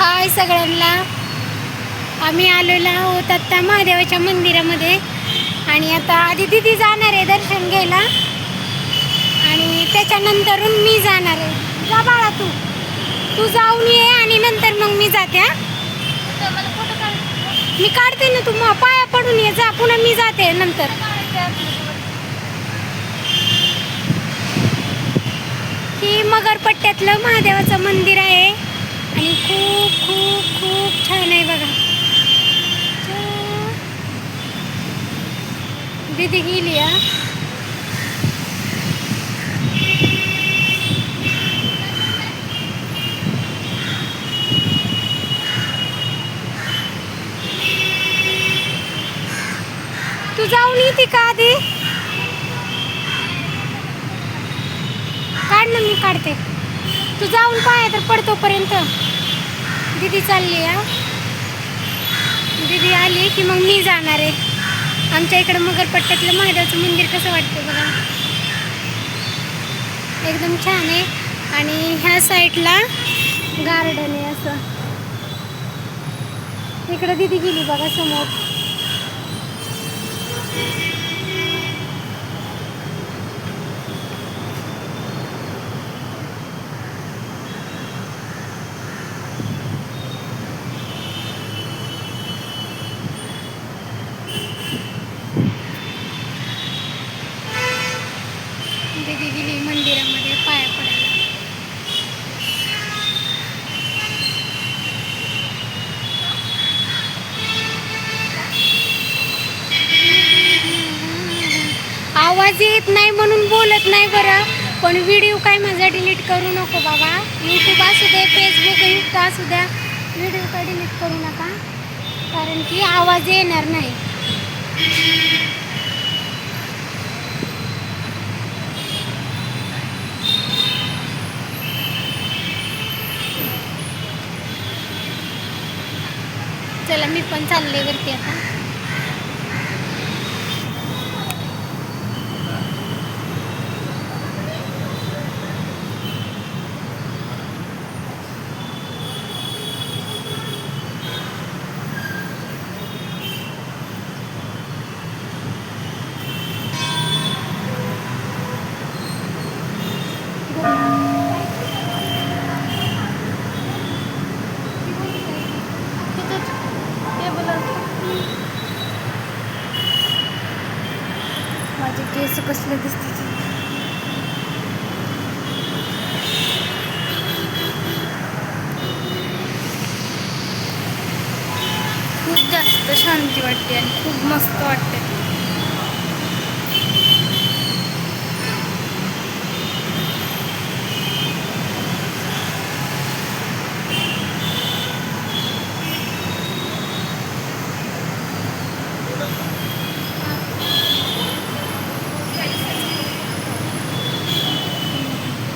हाय सगळ्यांना. आम्ही आलेलो आहोत आता महादेवाच्या मंदिरामध्ये आणि आता आधी दीदी जाणार आहे दर्शन घ्यायला आणि त्याच्यानंतरून मी जाणार आहे. जा बाळा तू जाऊन ये आणि नंतर मग मी जाते. मी काढते ना, तू मग पाया पडून ये जा, पुन्हा मी जाते नंतर. ही मगरपट्ट्यातलं महादेवाचं मंदिर आहे आणि खूप खूप खूप छान आहे बघा. दीदी गेली हा. तू जाऊन येते का आधी? काढ ना, मी काढते. तू जाऊन पाय तर पडतोपर्यंत. दीदी चालली हा. दीदी आली की मग मी जाणार आहे. आमच्या इकडं मगरपट्ट्यातलं महादेवाचं मंदिर कसं वाटतं बघा, एकदम छान आहे. आणि ह्या साईडला गार्डन आहे असं. इकडं दीदी गेली बघा समोर. दीदी गेली मंदिरामध्ये पाया पडायला. आवाज येत नाही म्हणून बोलत नाही बरं, पण व्हिडिओ काय माझा डिलीट करू नको बाबा. यूट्यूब असू दे, फेसबुक, इंस्टा असू द्या, व्हिडिओ काय डिलीट करू नका, कारण की आवाज येणार नाही. चला मी पण चालले वरती आता. माझे केस कसले दिसते. खूप जास्त शांती वाटते आणि खूप मस्त वाटते.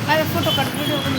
माझा फोटो काढ, व्हिडिओ पण